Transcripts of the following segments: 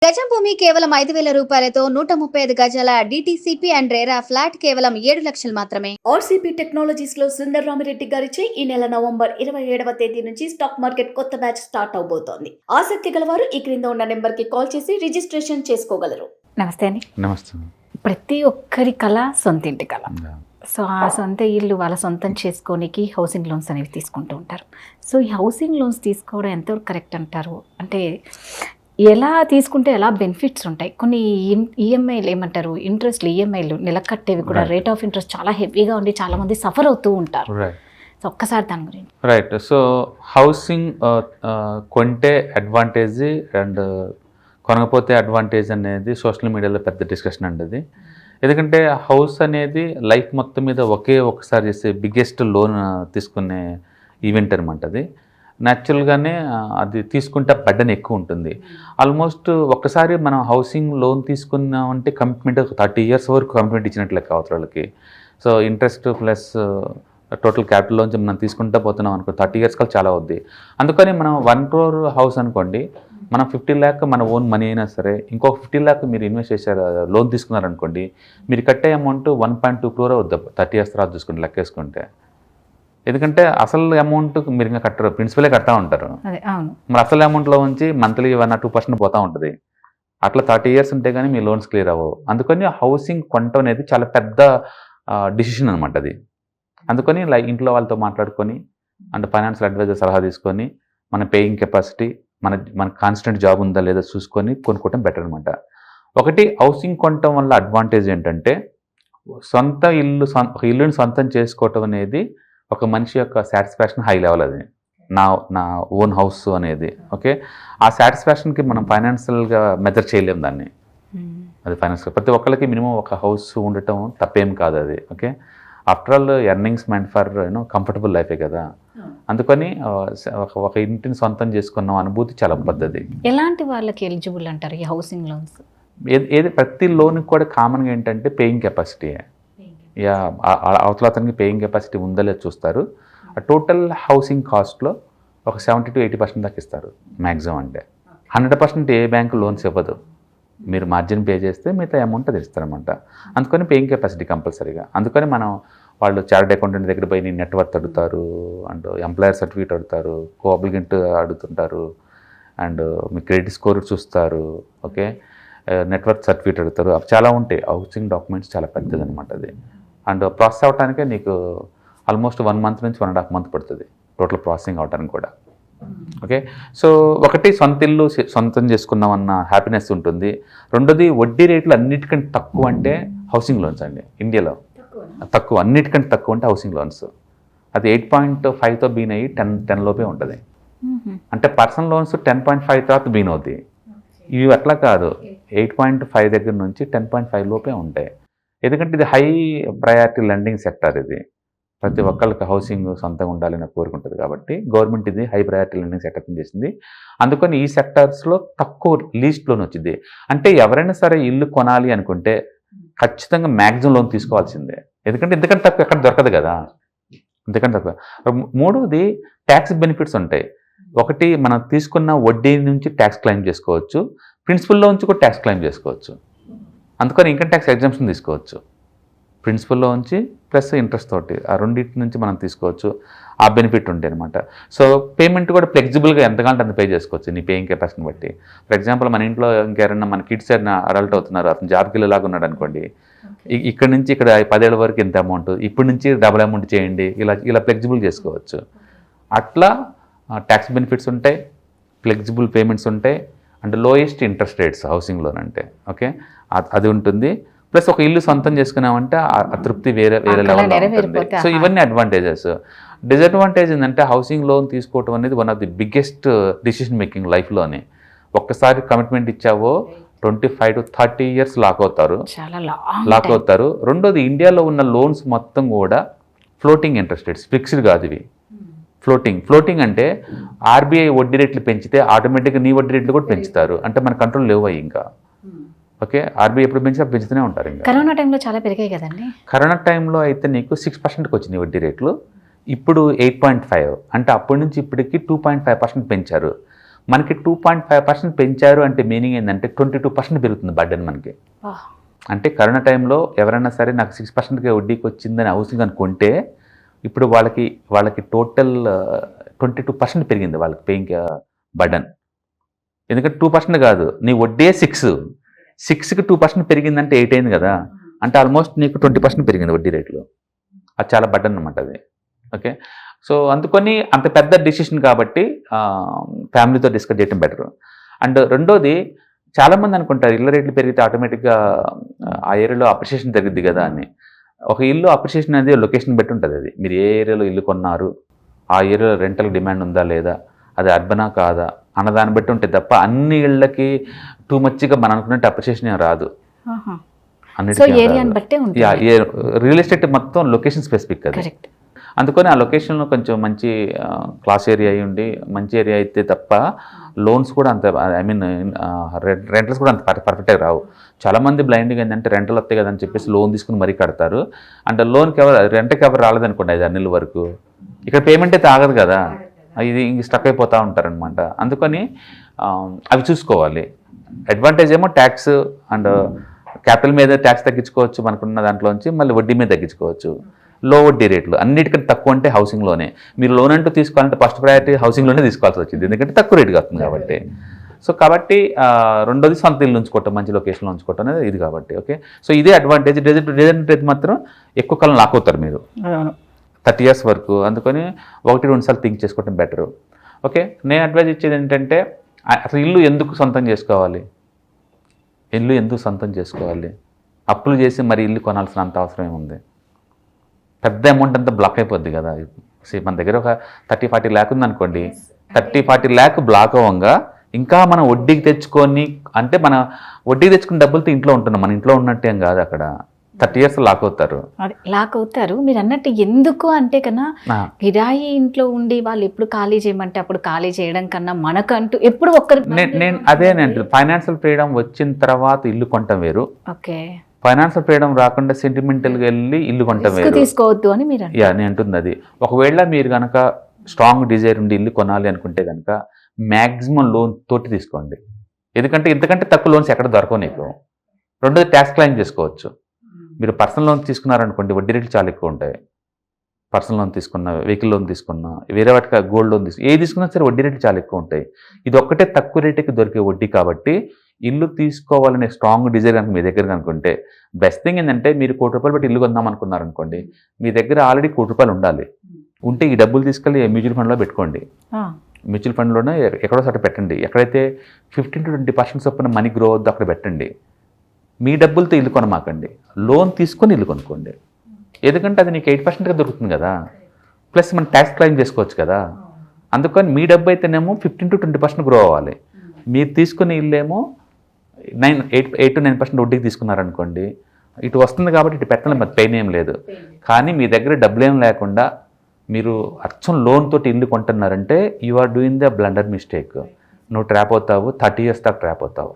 గజం భూమి కేవలం 5,000 రూపాయలతో 135 గజాల డిటిసిపి అండ్ రేరా ఫ్లాట్ కేవలం 7 లక్షలు మాత్రమే. ఆర్సీపీ టెక్నాలజీస్ లో సుందర రామి రెడ్డి గారిచే ఈ నెల నవంబర్ 27వ తేదీ నుంచి స్టాక్ మార్కెట్ కొత్త బ్యాచ్ స్టార్ట్ అవబోతోంది. ఆసక్తి గలవారు ఈ క్రింద ఉన్న నెంబర్ కి కాల్ చేసి రిజిస్ట్రేషన్ చేసుకోగలరు. నమస్తే అండి. నమస్తే. ప్రతి ఒక్కరి కళ సొంత ఇంటి కళ. సో ఆ సొంత ఇల్లు వాళ్ళ సొంతం చేసుకోనికి హౌసింగ్ లోన్స్ అనేవి తీసుకుంటూ ఉంటారు. సో ఈ హౌసింగ్ లోన్స్ తీసుకోవడం ఎంతవరకు కరెక్ట్ అంటారు? అంటే ఎలా తీసుకుంటే ఎలా బెనిఫిట్స్ ఉంటాయి? కొన్ని ఈఎంఐలు ఏమంటారు, ఇంట్రెస్ట్లు, ఈఎంఐలు నెల కట్టేవి కూడా రేట్ ఆఫ్ ఇంట్రెస్ట్ చాలా హెవీగా ఉండి చాలామంది సఫర్ అవుతూ ఉంటారు. సో ఒక్కసారి దాని గురించి. రైట్. సో హౌసింగ్ కొంటే అడ్వాంటేజ్ అండ్ కొనకపోతే అడ్వాంటేజ్ అనేది సోషల్ మీడియాలో పెద్ద డిస్కషన్ అండి అది. ఎందుకంటే హౌస్ అనేది లైఫ్ మొత్తం మీద ఒకసారి చేసే బిగ్గెస్ట్ లోన్ తీసుకునే ఈవెంట్ అనమాట అది. న్యాచురల్గానే అది తీసుకుంటే బడ్డన్ ఎక్కువ ఉంటుంది. ఆల్మోస్ట్ ఒక్కసారి మనం హౌసింగ్ లోన్ తీసుకున్నామంటే కమిట్మెంట్ 30 years వరకు కమిట్మెంట్ ఇచ్చినట్లు లెక్క అవతలకి. So interest plus total capital లోంచి మనం తీసుకుంటూ పోతున్నాం అనుకో 30 years కల్లా చాలా అవుద్ది. అందుకని మనం 1 crore హౌస్ అనుకోండి, మనం 50 lakh మన ఓన్ మనీ అయినా సరే, ఇంకొక 50 lakh మీరు ఇన్వెస్ట్ చేశారు, లోన్ తీసుకున్నారనుకోండి, మీరు కట్టే అమౌంట్ 1.2 crore అవుద్ది 30 years తర్వాత చూసుకుని లెక్కేసుకుంటే. ఎందుకంటే అసలు అమౌంట్ మీరు ఇంకా కట్టరు, ప్రిన్సిపలే కడతా ఉంటారు. మరి అసలు అమౌంట్లో ఉంచి మంత్లీ 1 or 2% పోతూ ఉంటుంది. అట్లా 30 years ఉంటే కానీ మీ లోన్స్ క్లియర్ అవ్వవు. అందుకని హౌసింగ్ కొనటం అనేది చాలా పెద్ద డిసిషన్ అనమాట అది. అందుకని ఇంట్లో వాళ్ళతో మాట్లాడుకొని అండ్ ఫైనాన్షియల్ అడ్వైజర్ సలహా తీసుకొని మన పేయింగ్ కెపాసిటీ, మన కాన్స్టెంట్ జాబ్ ఉందా లేదా చూసుకొని కొనుక్కోవటం బెటర్ అనమాట. ఒకటి హౌసింగ్ కొనటం వల్ల అడ్వాంటేజ్ ఏంటంటే సొంత ఇల్లుని సొంతం చేసుకోవటం అనేది ఒక మనిషి యొక్క సాటిస్ఫాక్షన్ హై లెవెల్. అది నా ఓన్ హౌస్ అనేది. ఓకే, ఆ సాటిస్ఫాక్షన్కి మనం ఫైనాన్షియల్గా మెజర్ చేయలేము దాన్ని. అది ఫైనాన్షియల్ ప్రతి ఒక్కరికి మినిమం ఒక హౌస్ ఉండటం తప్పేం కాదు అది. Okay, after all earnings meant for comfortable లైఫే కదా. అందుకని ఒక ఇంటిని సొంతం చేసుకున్న అనుభూతి చాలా పద్ధతి. ఎలాంటి వాళ్ళకి ఎలిజిబుల్ అంటారు ఈ హౌసింగ్ లోన్స్? ఏది ప్రతి లోన్కి కూడా కామన్గా ఏంటంటే పేయింగ్ కెపాసిటీ. అవతల అతనికి పేయింగ్ కెపాసిటీ ఉందా లేదా చూస్తారు. టోటల్ హౌసింగ్ కాస్ట్లో ఒక 70 to 80% దాకా ఇస్తారు మ్యాక్సిమం. అంటే 100% ఏ బ్యాంక్ లోన్స్ ఇవ్వదు. మీరు మార్జిన్ పే చేస్తే మిగతా అమౌంట్ అది ఇస్తారనమాట. అందుకని పేయింగ్ కెపాసిటీ కంపల్సరీగా. అందుకని మనం వాళ్ళు చార్టెడ్ అకౌంటెంట్ దగ్గర పోయి నెట్వర్క్ అడుగుతారు, అండ్ ఎంప్లాయర్ సర్టిఫికేట్ అడుగుతారు, కోఅప్లికెంట్ అడుగుతుంటారు, అండ్ మీ క్రెడిట్ స్కోర్ చూస్తారు. ఓకే, నెట్వర్క్ సర్టిఫికేట్ అడుగుతారు. అవి చాలా ఉంటాయి. హౌసింగ్ డాక్యుమెంట్స్ చాలా పెద్దది అనమాట అది. అండ్ ప్రాసెస్ అవడానికే నీకు ఆల్మోస్ట్ 1 month నుంచి 1.5 months పడుతుంది టోటల్ ప్రాసెసింగ్ అవడానికి కూడా. ఓకే, సో ఒకటి సొంత ఇల్లు సొంతం చేసుకున్నామన్న హ్యాపీనెస్ ఉంటుంది. రెండోది వడ్డీ రేట్లు అన్నిటికంటే తక్కువ అంటే హౌసింగ్ లోన్స్ అండి. ఇండియాలో తక్కువ, అన్నిటికంటే తక్కువ అంటే హౌసింగ్ లోన్స్. అది 8.5తో బీన్ అయ్యి 10 లోపే ఉంటుంది. అంటే పర్సనల్ లోన్స్ 10.5 తర్వాత బీన్ అవుతాయి. ఇవి అట్లా కాదు, 8.5 దగ్గర నుంచి 10.5 లోపే ఉంటాయి. ఎందుకంటే ఇది హై ప్రయారిటీ లెండింగ్ సెక్టర్. ఇది ప్రతి ఒక్కరికి హౌసింగ్ సొంతంగా ఉండాలని కోరుకుంటుంది కాబట్టి గవర్నమెంట్ ఇది హై ప్రయారిటీ లెండింగ్ సెక్టర్ చేసింది. అందుకని ఈ సెక్టర్స్లో తక్కువ లీస్ట్ లోన్ వచ్చింది. అంటే ఎవరైనా సరే ఇల్లు కొనాలి అనుకుంటే ఖచ్చితంగా మ్యాక్సిమం లోన్ తీసుకోవాల్సిందే. ఎందుకంటే తక్కువ ఎక్కడ దొరకదు కదా. ఎందుకంటే తక్కువ. మూడోది ట్యాక్స్ బెనిఫిట్స్ ఉంటాయి. ఒకటి మనం తీసుకున్న వడ్డీ నుంచి ట్యాక్స్ క్లెయిమ్ చేసుకోవచ్చు, ప్రిన్సిపల్లో నుంచి కూడా ట్యాక్స్ క్లెయిమ్ చేసుకోవచ్చు. అందుకని ఇన్కమ్ ట్యాక్స్ ఎగ్జామ్షన్ తీసుకోవచ్చు. ప్రిన్సిపల్లో నుంచి ప్లస్ ఇంట్రెస్ట్ తోటి ఆ రెండింటి నుంచి మనం తీసుకోవచ్చు. ఆ బెనిఫిట్ ఉంటాయి అనమాట. సో పేమెంట్ కూడా ఫ్లెక్సిబుల్గా ఎంతకంటే అంత పే చేసుకోవచ్చు నీ పేయింగ్ కెపాసిటీని బట్టి. ఫర్ ఎగ్జాంపుల్ మన ఇంట్లో ఇంకెవరైనా మన కిడ్స్ ఎవరైనా అడల్ట్ అవుతున్నారు, అతను జాబ్కి వెళ్ళేలాగా ఉన్నాడు అనుకోండి, ఇక్కడ నుంచి ఇక్కడ 10 ఏళ్ళ వరకు ఇంత అమౌంట్, ఇప్పటి నుంచి డబుల్ అమౌంట్ చేయండి, ఇలా ఫ్లెక్సిబుల్ చేసుకోవచ్చు. అట్లా ట్యాక్స్ బెనిఫిట్స్ ఉంటాయి, ఫ్లెక్సిబుల్ పేమెంట్స్ ఉంటాయి, and lowest interest rates housing loan అంటే. ఓకే, అది ఉంటుంది. ప్లస్ ఒక ఇల్లు సొంతం చేసుకున్నామంటే ఆ తృప్తి వేరే లెవెల్లో ఉంటుంది. సో ఇవన్నీ అడ్వాంటేజెస్. డిసడ్వాంటేజ్ ఏంటంటే హౌసింగ్ లోన్ తీసుకోవటం అనేది one of the biggest decision making లైఫ్లోనే. ఒక్కసారి కమిట్మెంట్ ఇచ్చావో 25 to 30 years లాక్ అవుతారు. రెండోది ఇండియాలో ఉన్న లోన్స్ మొత్తం కూడా ఫ్లోటింగ్ ఇంట్రెస్ట్ రేట్స్, ఫిక్స్డ్ కాదు ఇవి. ఫ్లోటింగ్ అంటే ఆర్బీఐ వడ్డీ రేట్లు పెంచితే ఆటోమేటిక్గా నీ వడ్డీ రేట్లు కూడా పెంచుతారు. అంటే మన కంట్రోల్ లేవు ఇంకా. ఓకే, ఆర్బీఐ ఎప్పుడు పెంచుతూనే ఉంటారు. ఇంకా కరోనా టైంలో చాలా పెరిగాయి కదండి. కరోనా టైంలో అయితే నీకు 6%కి వచ్చినాయి వడ్డీ రేట్లు. ఇప్పుడు 8.5. అంటే అప్పటి నుంచి ఇప్పటికి 2.5% పెంచారు. మనకి 2.5% పెంచారు అంటే మీనింగ్ ఏంటంటే 22% పెరుగుతుంది బర్డెన్ మనకి. అంటే కరోనా టైంలో ఎవరైనా సరే నాకు 6%కి వడ్డీకి వచ్చిందని హౌసింగ్ అనుకుంటే ఇప్పుడు వాళ్ళకి టోటల్ 22% పెరిగింది వాళ్ళకి పేయింగ్ బర్డెన్. ఎందుకంటే 2% కాదు, నీ వడ్డీ 6కి 2% పెరిగిందంటే 8 అయింది కదా, అంటే ఆల్మోస్ట్ నీకు 20% పెరిగింది వడ్డీ రేట్లు. అది చాలా బర్డెన్ అనమాట అది. ఓకే, సో అందుకని అంత పెద్ద డిసిషన్ కాబట్టి ఫ్యామిలీతో డిస్కస్ చేయడం బెటర్. అండ్ రెండోది, చాలామంది అనుకుంటారు ఇళ్ళ రేట్లు పెరిగితే ఆటోమేటిక్గా ఆ ఏరియాలో అప్రిషియేషన్ తగ్గుద్ది కదా అని. ఒక ఇల్లు అప్రిషియేషన్ అనేది లొకేషన్ బట్టి ఉంటుంది. అది మీరు ఏ ఏరియాలో ఇల్లు కొన్నారు, ఆ ఏరియాలో రెంటల్ డిమాండ్ ఉందా లేదా, అది అర్బనా కాదా అన్నదాన్ని బట్టి ఉంటుంది తప్ప అన్ని ఇళ్ళకి టూ మచ్గా మనం అనుకున్నట్టు అప్రిషియేషన్ రాదు. రియల్ ఎస్టేట్ మొత్తం లొకేషన్ స్పెసిఫిక్ అది. అందుకని ఆ లొకేషన్లో కొంచెం మంచి క్లాస్ ఏరియా అయి ఉండి మంచి ఏరియా అయితే తప్ప లోన్స్ కూడా అంత రెంటల్స్ కూడా అంత పర్ఫెక్ట్గా రావు. చాలామంది బ్లైండ్గా ఏంటంటే రెంటల్ వస్తాయి కదా అని చెప్పేసి లోన్ తీసుకుని మరీ కడతారు. అంటే లోన్కి రెంట్కి ఎవరు రాలేదనుకోండి 5-6 నెలల వరకు, ఇక్కడ పేమెంట్ అయితే ఆగదు కదా, ఇది ఇంక స్టక్ అయిపోతూ ఉంటారనమాట. అందుకని అవి చూసుకోవాలి. అడ్వాంటేజ్ ఏమో ట్యాక్స్ అండ్ క్యాపిటల్ మీద ట్యాక్స్ తగ్గించుకోవచ్చు మనకున్న దాంట్లోంచి, మళ్ళీ వడ్డీ మీద తగ్గించుకోవచ్చు. లో వడ్డీ రేట్లు అన్నిటికంటే తక్కువ అంటే హౌసింగ్లోనే. మీరు లోన్ అంటూ తీసుకోవాలంటే ఫస్ట్ ప్రయారిటీ హౌసింగ్లోనే తీసుకోవాల్సి వచ్చింది, ఎందుకంటే తక్కువ రేటుగా వస్తుంది కాబట్టి. సో కాబట్టి రెండోది సొంత ఇల్లు ఉంచుకోవటం, మంచి లొకేషన్లో ఉంచుకోవటం అనేది ఇది కాబట్టి. ఓకే, సో ఇదే అడ్వాంటేజ్. డిజైన్ మాత్రం ఎక్కువ కాలం లాక్ అవుతారు మీరు 30 years వరకు. అందుకని 1-2 సార్లు థింక్ చేసుకోవటం బెటరు. ఓకే, నేను అడ్వైజ్ ఇచ్చేది ఏంటంటే అసలు ఇల్లు ఎందుకు సొంతం చేసుకోవాలి, ఇల్లు ఎందుకు సొంతం చేసుకోవాలి, అప్పులు చేసి మరి ఇల్లు కొనాల్సిన అంత అవసరం ఏముంది? పెద్ద అమౌంట్ అంతా బ్లాక్ అయిపోద్ది కదా. మన దగ్గర ఒక 30-40 lakh ఉందనుకోండి, 30-40 lakh బ్లాక్ అవ్వంగా ఇంకా మనం వడ్డీకి తెచ్చుకొని, అంటే మన వడ్డీకి తెచ్చుకున్న డబ్బులతో ఇంట్లో ఉంటున్నాం, మన ఇంట్లో ఉన్నట్టు ఏం కాదు, అక్కడ 30 years లాక్ అవుతారు. మీరు అన్నట్టు ఎందుకు అంటే కన్నా కిరాయి ఇంట్లో ఉండి వాళ్ళు ఎప్పుడు ఖాళీ చేయమంటే అప్పుడు ఖాళీ చేయడం కన్నా మనకంటూ ఎప్పుడు ఒక్కరు నేను అదేనంటే ఫైనాన్షియల్ ఫ్రీడమ్ వచ్చిన తర్వాత ఇల్లు కొంటాం వేరు. ఓకే, ఫైనాన్షియల్ ఫ్రీడమ్ రాకుండా సెంటిమెంటల్గా వెళ్ళి ఇల్లు కొంటాం వేరు. తీసుకోవద్దు అని మీరు నేను అంటుంది అది. ఒకవేళ మీరు కనుక స్ట్రాంగ్ డిజైర్ ఉండి ఇల్లు కొనాలి అనుకుంటే కనుక మ్యాక్సిమం లోన్ తోటి తీసుకోండి. ఎందుకంటే ఇంతకంటే తక్కువ లోన్స్ ఎక్కడ దొరకవు నీకు. రెండోది ట్యాక్స్ క్లెయిమ్ చేసుకోవచ్చు. మీరు పర్సనల్ లోన్ తీసుకున్నారనుకోండి వడ్డీ రేట్లు చాలా ఎక్కువ ఉంటాయి. పర్సనల్ లోన్ తీసుకున్నా, వెహికల్ లోన్ తీసుకున్నా, వేరే వాటికి గోల్డ్ లోన్ ఏది తీసుకున్నా సరే వడ్డీ రేట్లు చాలా ఎక్కువ ఉంటాయి. ఇది ఒక్కటే తక్కువ రేటుకి దొరికే వడ్డీ కాబట్టి ఇల్లు తీసుకోవాలనే స్ట్రాంగ్ డిజైర్ కనుక మీ దగ్గర అనుకుంటే బెస్ట్ థింగ్ ఏంటంటే, మీరు ₹1,00,00,000 పెట్టి ఇల్లు కొందాం అనుకున్నారనుకోండి, మీ దగ్గర ఆల్రెడీ ₹1,00,00,000 ఉండాలి. ఉంటే ఈ డబ్బులు తీసుకెళ్ళి మ్యూచువల్ ఫండ్లో పెట్టుకోండి. మ్యూచువల్ ఫండ్లోనే ఎక్కడో చోట పెట్టండి. ఎక్కడైతే 15-20% చొప్పున మనీ గ్రో అవుద్దో అక్కడ పెట్టండి. మీ డబ్బులతో ఇల్లు కొనమాకండి, లోన్ తీసుకొని ఇల్లు కొనుక్కోండి. ఎందుకంటే అది నీకు 8%గా దొరుకుతుంది కదా, ప్లస్ మనం ట్యాక్స్ క్లెయిమ్ చేసుకోవచ్చు కదా. అందుకని మీ డబ్బు అయితేనేమో 15-20% గ్రో అవ్వాలి. మీరు తీసుకునే ఇల్లు ఏమో 8-9% వడ్డీకి తీసుకున్నారనుకోండి, ఇటు వస్తుంది కాబట్టి ఇటు పెట్టడం పెయిన్ ఏం లేదు. కానీ మీ దగ్గర డబ్బులు ఏం లేకుండా మీరు అచ్చం లోన్ తోటి ఇల్లు కొంటున్నారంటే you are doing the blunder mistake. నువ్వు ట్రాప్ అవుతావు, 30 years దాకా ట్రాప్ అవుతావు.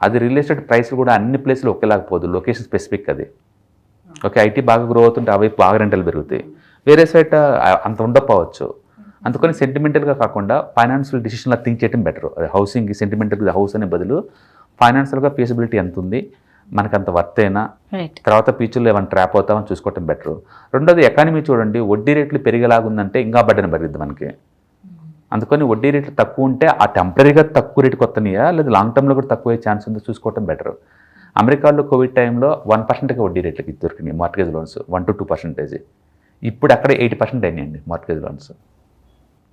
అది రియల్ ఎస్టేట్ ప్రైస్లు కూడా అన్ని ప్లేస్లు ఒకేలాగపోదు, లొకేషన్ స్పెసిఫిక్ అది. ఓకే, ఐటీ బాగా గ్రో అవుతుంటే అవి బాగా రెంటలు పెరుగుతాయి, వేరే సైట్ అంత ఉండకపోవచ్చు. అందుకని సెంటిమెంటల్గా కాకుండా ఫైనాన్షియల్ డిసిషన్లా థింక్ చేయడం బెటర్. అది హౌసింగ్కి సెంటిమెంటల్గా హౌస్ అనే బదులు ఫైనాన్షియల్గా ఫీజిబిలిటీ ఎంత ఉంది, మనకు అంత వర్త్ అయినా, తర్వాత ఫ్యూచర్లో ఏమైనా ట్రాప్ అవుతామని చూసుకోవటం బెటర్. రెండోది ఎకానమీ చూడండి, వడ్డీ రేట్లు పెరిగేలాగుందంటే ఇంకా బడ్డన పెరిగిద్ది మనకి. అందుకని వడ్డీ రేట్లు తక్కువ ఉంటే ఆ టెంపరీగా తక్కువ రేటుకి వస్తున్నాయా లేదా లాంగ్ టర్మ్లో కూడా తక్కువ అయ్యే ఛాన్స్ ఉందో చూసుకోవటం బెటర్. అమెరికాలో కోవిడ్ టైంలో 1%కి వడ్డీ రేట్లకి దొరికినాయి మార్ట్గేజ్ లోన్స్, 1-2%. ఇప్పుడు అక్కడ 80% అయినాయండి మార్ట్గేజ్ లోన్స్.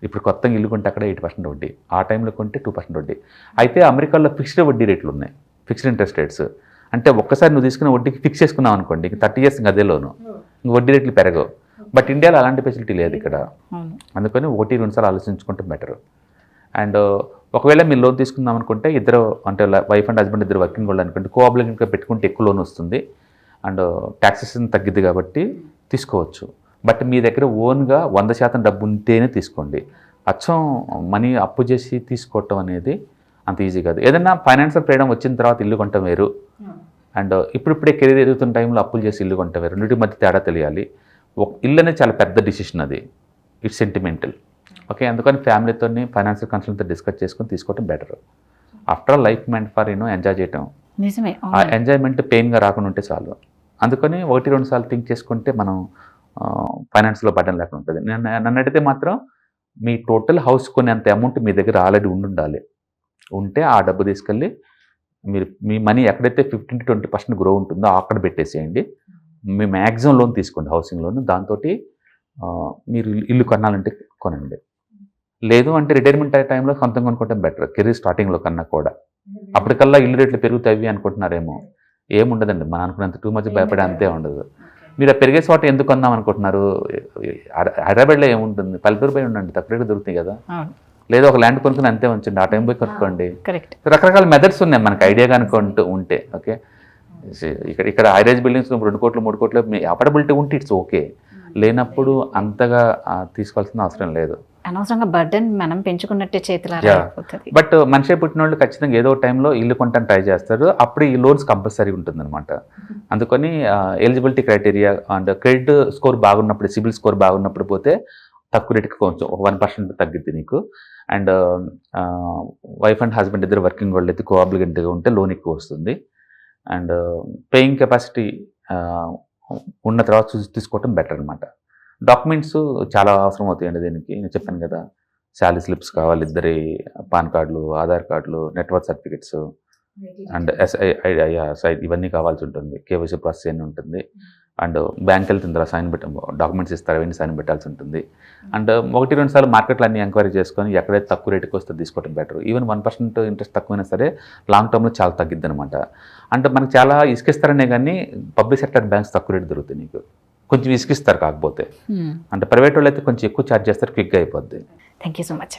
ఇప్పుడు కొత్తగా ఇల్లు కొంటే అక్కడ 8% వడ్డీ, ఆ టైంలో కొంటే 2% వడ్డీ. అయితే అమెరికాలో ఫిక్స్డ్ వడ్డీ రేట్లు ఉన్నాయి, ఫిక్స్డ్ ఇంట్రెస్ట్ రేట్స్. అంటే ఒక్కసారి నువ్వు తీసుకున్న వడ్డీకి ఫిక్స్ చేసుకున్నావు అనుకోండి, 30 years అదే లోను, ఇంక వడ్డీ రేట్లు పెరగవు. బట్ ఇండియాలో అలాంటి ఫెసిలిటీ లేదు ఇక్కడ. అందుకని 1-2 సార్లు ఆలోచించుకుంటే బెటర్. అండ్ ఒకవేళ మీరు లోన్ తీసుకుందాం అనుకుంటే ఇద్దరు, అంటే వైఫ్ అండ్ హస్బెండ్ ఇద్దరు వర్కింగ్ వాళ్ళు అనుకుంటే కోఆబ్లిగేషన్గా పెట్టుకుంటే ఎక్కువ లోన్ వస్తుంది అండ్ ట్యాక్సెస్ తగ్గిద్ది కాబట్టి తీసుకోవచ్చు. బట్ మీ దగ్గర ఓన్గా 100% డబ్బు ఉంటేనే తీసుకోండి. అచ్చం మనీ అప్పు చేసి తీసుకోవటం అనేది అంత ఈజీ కాదు. ఏదైనా ఫైనాన్షియల్ ఫ్రీడమ్ వచ్చిన తర్వాత ఇల్లు కొంటాం వేరు, అండ్ ఇప్పుడిప్పుడే కెరీర్ ఎదుగుతున్న టైంలో అప్పులు చేసి ఇల్లు కొంటాం వేరు. రెండింటి మధ్య తేడా తెలియాలి. ఇల్లు అనేది చాలా పెద్ద డిసిషన్, అది ఇట్స్ సెంటిమెంటల్. ఓకే, అందుకని ఫ్యామిలీతో ఫైనాన్షియల్ కన్సల్టెంట్తో డిస్కస్ చేసుకొని తీసుకోవడం better. After all life meant for enjoy చేయటం. నిజమే. ఆ ఎంజాయ్మెంట్ పెయిన్గా రాకుండా ఉంటే చాలు. అందుకని 1-2 సార్లు థింక్ చేసుకుంటే మనం ఫైనాన్స్లో బటన్ లేకుండా ఉంటుంది. నన్ను అడిగితే మాత్రం మీ టోటల్ హౌస్ కొనేంత అమౌంట్ మీ దగ్గర ఆల్రెడీ ఉండాలి. ఉంటే ఆ డబ్బు తీసుకెళ్ళి మీరు మీ మనీ ఎక్కడైతే 15-20% గ్రో ఉంటుందో అక్కడ పెట్టేసేయండి. మీ మ్యాక్సిమం లోన్ తీసుకోండి, హౌసింగ్ లోన్. దాంతో మీరు ఇల్లు కొనాలంటే కొనండి. లేదు అంటే రిటైర్మెంట్ టైంలో సొంతం కొనుక్కోవడం బెటర్, కెరీర్ స్టార్టింగ్లో కన్నా కూడా. అప్పటికల్లా ఇల్లు రేట్లు పెరుగుతాయి అనుకుంటున్నారేమో, ఏముండదండి. మనం అనుకున్నంత టూ మచ్ భయపడే అంతే ఉండదు. మీరు ఆ పెరిగే చోట ఎందుకు కొందాం అనుకుంటున్నారు? హైదరాబాద్లో ఏముంటుంది, పల్లెటూరు పోయి ఉండండి, తక్కువ రేటు దొరుకుతాయి కదా. లేదా ఒక ల్యాండ్ కొనుక్కుని అంతే ఉంచండి, ఆ టైం పోయి కొనుక్కోండి. రకరకాల మెథడ్స్ ఉన్నాయి మనకు, ఐడియా కనుక్కుంటూ ఉంటే. ఓకే, ఇక్కడ హైరైజ్ బిల్డింగ్స్ 2 కోట్లు 3 కోట్లు మీ అఫోర్డబిలిటీ ఉంటే ఇట్స్ ఓకే. లేనప్పుడు అంతగా తీసుకోవాల్సిన అవసరం లేదు. అనవసరంగా బర్డెన్ మనం పెంచుకున్నట్టే చేతిలో. బట్ మనిషి పుట్టిన వాళ్ళు ఖచ్చితంగా ఏదో టైంలో ఇల్లు కొంటాను ట్రై చేస్తారు, అప్పుడు ఈ లోన్స్ కంపల్సరీ ఉంటుందన్నమాట. అందుకని eligibility criteria and credit score బాగున్నప్పుడు, సిబిల్ స్కోర్ బాగున్నప్పుడు పోతే తక్కువ రేటుకి కొంచెం 1% తగ్గిద్ది నీకు. అండ్ వైఫ్ అండ్ హస్బెండ్ ఇద్దరు వర్కింగ్ వాళ్ళు అయితే కోఆబ్లిగెంట్గా ఉంటే లోన్ ఎక్కువ వస్తుంది. అండ్ పేయింగ్ కెపాసిటీ ఉన్న తర్వాత చూసి తీసుకోవటం బెటర్ అనమాట. డాక్యుమెంట్స్ చాలా అవసరం అవుతాయండి దీనికి. నేను చెప్పాను కదా, శాలరీ స్లిప్స్ కావాలి, ఇద్దరి పాన్ కార్డులు, ఆధార్ కార్డులు, నెట్వర్క్ సర్టిఫికెట్స్ అండ్ ఎస్ఐ ఇవన్నీ కావాల్సి ఉంటుంది. కేవైసీ ప్రాసెస్ అన్నీ ఉంటుంది. అండ్ బ్యాంక్ వెళ్తున్న తర్వాత సైన్ డాక్యుమెంట్స్ ఇస్తారు, అవన్నీ సైన్ పెట్టాల్సి ఉంటుంది. అండ్ 1-2 సార్లు మార్కెట్లో అన్ని ఎంక్వైరీ చేసుకొని ఎక్కడైతే తక్కువ రేటుకి వస్తే తీసుకోవడం బెటర్. ఈవెన్ 1% ఇంట్రెస్ట్ తక్కువైనా సరే లాంగ్ టర్మ్లో చాలా తగ్గిద్ది అనమాట. అంటే మనకు చాలా ఇసుకిస్తారనే కానీ పబ్లిక్ సెక్టర్ బ్యాంక్స్ తక్కువ రేటు దొరుకుతాయి నీకు. కొంచెం ఇసుకిస్తారు కాకపోతే. అంటే ప్రైవేట్ వాళ్ళు అయితే కొంచెం ఎక్కువ ఛార్జ్ చేస్తారు, క్విక్గా అయిపోద్ది. Thank you so much.